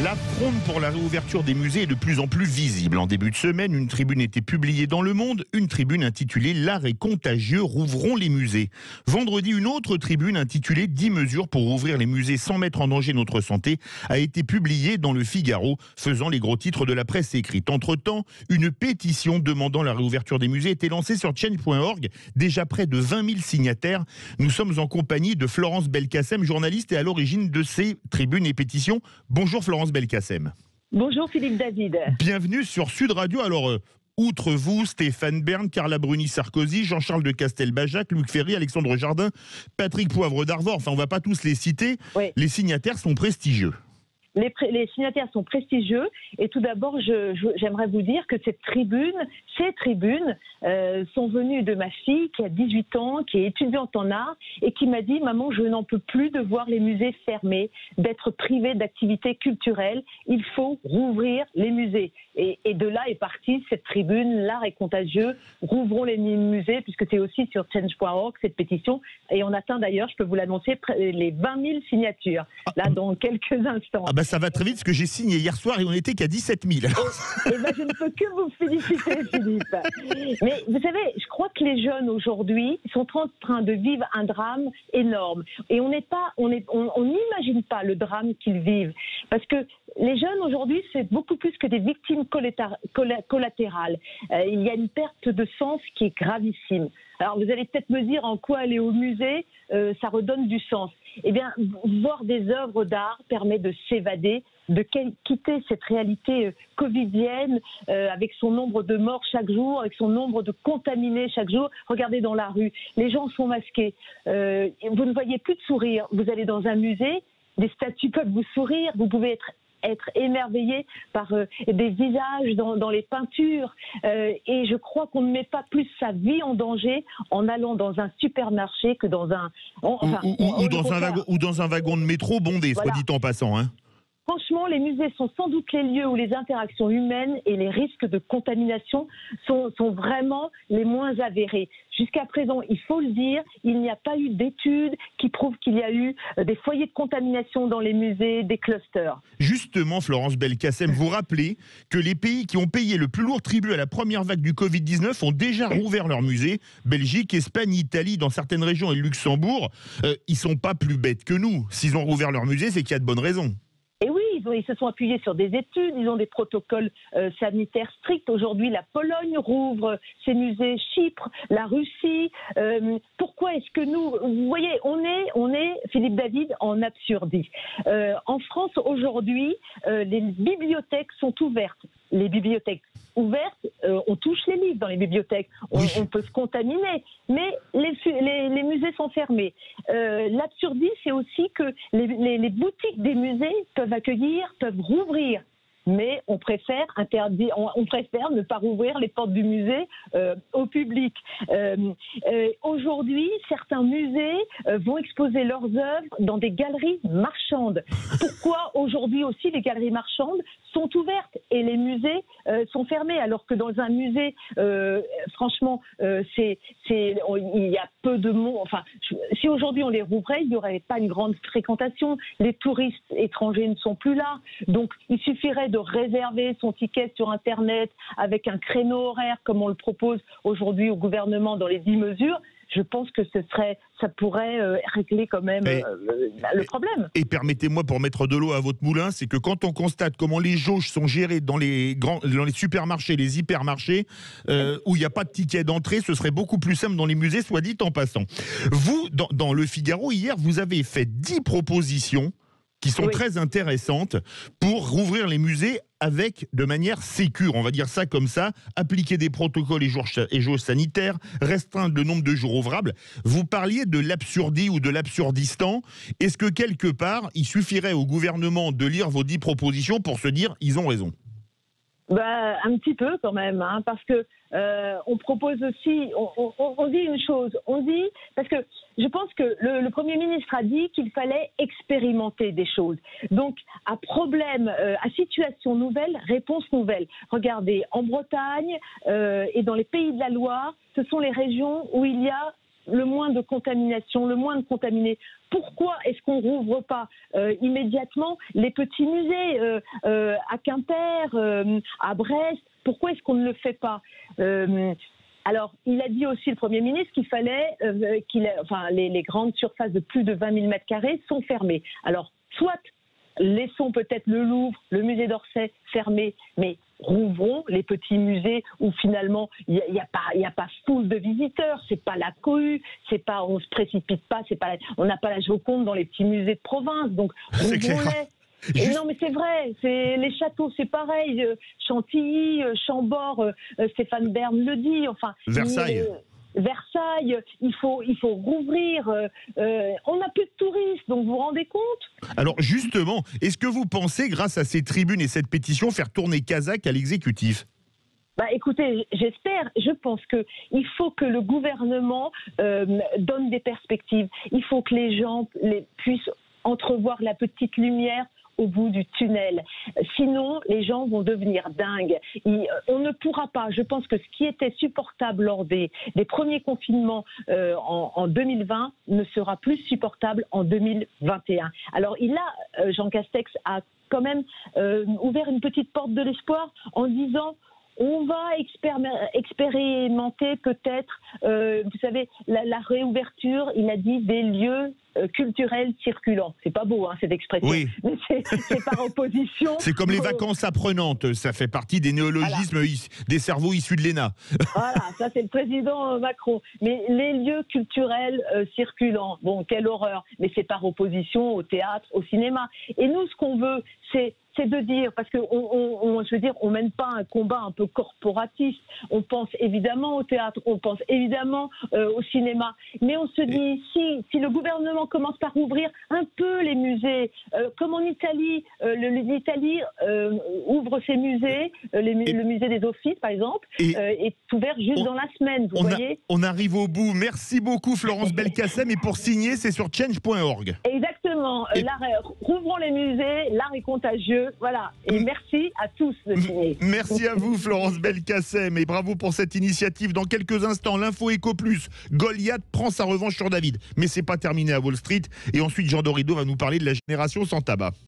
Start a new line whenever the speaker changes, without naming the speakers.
La fronde pour la réouverture des musées est de plus en plus visible. En début de semaine, une tribune était publiée dans Le Monde, une tribune intitulée « L'art est contagieux, rouvrons les musées ». Vendredi, une autre tribune intitulée « 10 mesures pour rouvrir les musées sans mettre en danger notre santé » a été publiée dans Le Figaro, faisant les gros titres de la presse écrite. Entre-temps, une pétition demandant la réouverture des musées a été lancée sur change.org, déjà près de 20 000 signataires. Nous sommes en compagnie de Florence Belkacem, journaliste et à l'origine de ces tribunes et pétitions. Bonjour Florence Belkacem.
Bonjour Philippe David.
Bienvenue sur Sud Radio. Alors, outre vous, Stéphane Bern, Carla Bruni-Sarkozy, Jean-Charles de Castelbajac, Luc Ferry, Alexandre Jardin, Patrick Poivre d'Arvor, enfin on ne va pas tous les citer,
oui.
Les signataires sont prestigieux.
Les signataires sont prestigieux et tout d'abord, j'aimerais vous dire que ces tribunes sont venues de ma fille qui a 18 ans, qui est étudiante en art et qui m'a dit « Maman, je n'en peux plus de voir les musées fermés, d'être privée d'activités culturelles. Il faut rouvrir les musées. » Et de là est partie cette tribune « L'art est contagieux, rouvrons les musées » puisque c'est aussi sur change.org cette pétition. Et on atteint d'ailleurs, je peux vous l'annoncer, les 20 000 signatures, là dans quelques instants.
Ça va très vite parce que j'ai signé hier soir et on n'était qu'à 17 000.
Et je ne peux que vous féliciter, Philippe. Mais vous savez, je crois que les jeunes aujourd'hui sont en train de vivre un drame énorme. Et on n'imagine pas le drame qu'ils vivent. Parce que les jeunes aujourd'hui, c'est beaucoup plus que des victimes collatérales. Il y a une perte de sens qui est gravissime. Alors vous allez peut-être me dire en quoi aller au musée, ça redonne du sens. Eh bien, voir des œuvres d'art permet de s'évader, de quitter cette réalité covidienne avec son nombre de morts chaque jour, avec son nombre de contaminés chaque jour. Regardez dans la rue, les gens sont masqués. Vous ne voyez plus de sourire. Vous allez dans un musée, des statues peuvent vous sourire, vous pouvez être émerveillé par des visages dans les peintures. Et je crois qu'on ne met pas plus sa vie en danger en allant dans un supermarché que dans un...
ou dans un wagon de métro bondé, voilà. Soit dit en passant. Hein.
Franchement, les musées sont sans doute les lieux où les interactions humaines et les risques de contamination sont vraiment les moins avérés. Jusqu'à présent, il faut le dire, il n'y a pas eu d'études qui prouvent qu'il y a eu des foyers de contamination dans les musées, des clusters.
Justement, Florence Belkacem, vous rappelez que les pays qui ont payé le plus lourd tribut à la première vague du Covid-19 ont déjà rouvert leurs musées. Belgique, Espagne, Italie, dans certaines régions et Luxembourg, ils ne sont pas plus bêtes que nous. S'ils ont rouvert leurs musées, c'est qu'il y a de bonnes raisons.
Et oui, ils se sont appuyés sur des études, ils ont des protocoles sanitaires stricts. Aujourd'hui, la Pologne rouvre ses musées, Chypre, la Russie. Pourquoi est-ce que nous... Vous voyez, on est Philippe David, en absurdie. En France, aujourd'hui, les bibliothèques sont ouvertes. Les bibliothèques ouvertes, on touche les livres dans les bibliothèques, on peut se contaminer, mais les musées sont fermés. L'absurdie, c'est aussi que les boutiques des musées peuvent rouvrir. Mais on préfère ne pas rouvrir les portes du musée au public. Aujourd'hui, certains musées vont exposer leurs œuvres dans des galeries marchandes. Pourquoi aujourd'hui aussi les galeries marchandes sont ouvertes et les musées sont fermés, alors que dans un musée, franchement, il y a peu de monde. Enfin, si aujourd'hui on les rouvrait, il n'y aurait pas une grande fréquentation. Les touristes étrangers ne sont plus là. Donc, il suffirait de réserver son ticket sur Internet avec un créneau horaire comme on le propose aujourd'hui au gouvernement dans les 10 mesures. Je pense que ça pourrait régler quand même le problème.
Et permettez-moi, pour mettre de l'eau à votre moulin, c'est que quand on constate comment les jauges sont gérées dans les supermarchés, les hypermarchés, où il n'y a pas de ticket d'entrée, ce serait beaucoup plus simple dans les musées, soit dit en passant. Vous, dans Le Figaro, hier, vous avez fait 10 propositions qui sont très intéressantes pour rouvrir les musées de manière sécure, on va dire ça comme ça, appliquer des protocoles et jauges sanitaires, restreindre le nombre de jours ouvrables. Vous parliez de l'absurdie ou de l'absurdistan. Est-ce que quelque part, il suffirait au gouvernement de lire vos 10 propositions pour se dire ils ont raison ?
Un petit peu quand même, hein, parce que on propose aussi, on dit une chose, parce que je pense que le Premier ministre a dit qu'il fallait expérimenter des choses. Donc, à problème, à situation nouvelle, réponse nouvelle. Regardez, en Bretagne et dans les Pays de la Loire, ce sont les régions où il y a le moins de contamination, le moins de contaminés. Pourquoi est-ce qu'on rouvre pas immédiatement les petits musées à Quimper, à Brest? Pourquoi est-ce qu'on ne le fait pas? Alors, il a dit aussi, le Premier ministre, qu'il fallait les grandes surfaces de plus de 20 000 mètres carrés sont fermées. Alors, soit laissons peut-être le Louvre, le musée d'Orsay fermés, mais rouvrons les petits musées où finalement il y a pas foule de visiteurs, c'est pas la cohue, on se précipite pas, on n'a pas la Joconde dans les petits musées de province, donc rouvrons-les. Non mais c'est vrai, les châteaux c'est pareil, Chantilly, Chambord, Stéphane Bern le dit, enfin Versailles, il faut rouvrir. On n'a plus de touristes, donc vous vous rendez compte?
Alors justement, est-ce que vous pensez, grâce à ces tribunes et cette pétition, faire tourner Kazakh à l'exécutif?
Écoutez, j'espère, je pense qu'il faut que le gouvernement donne des perspectives. Il faut que les gens puissent entrevoir la petite lumière au bout du tunnel. Sinon, les gens vont devenir dingues. On ne pourra pas, je pense que ce qui était supportable lors des premiers confinements en 2020 ne sera plus supportable en 2021. Alors Jean Castex a quand même ouvert une petite porte de l'espoir en disant on va expérimenter peut-être, vous savez, la réouverture, il a dit, des lieux culturels circulants. C'est pas beau, hein, cette expression.
Oui.
Mais c'est par opposition.
C'est comme les vacances apprenantes. Ça fait partie des néologismes des cerveaux issus de l'ENA.
Voilà, ça c'est le président Macron. Mais les lieux culturels circulants, bon, quelle horreur. Mais c'est par opposition au théâtre, au cinéma. Et nous, ce qu'on veut, c'est de dire, parce que je veux dire, on mène pas un combat un peu corporatiste. On pense évidemment au théâtre, on pense évidemment au cinéma, mais on se dit si le gouvernement commence par ouvrir un peu les musées, comme en Italie, l'Italie ouvre ses musées, le musée des Offices par exemple, est ouvert juste dans la semaine. Vous voyez.
On arrive au bout. Merci beaucoup Florence Belkacem. Et pour signer, c'est sur change.org.
Exactement. Rouvrons les musées. L'art est contagieux. Voilà, et merci à tous de signer.
Merci à vous Florence Belkacem et bravo pour cette initiative. Dans quelques instants, l'info Éco Plus, Goliath prend sa revanche sur David. Mais c'est pas terminé à Wall Street. Et ensuite, Jean Dorido va nous parler de la génération sans tabac.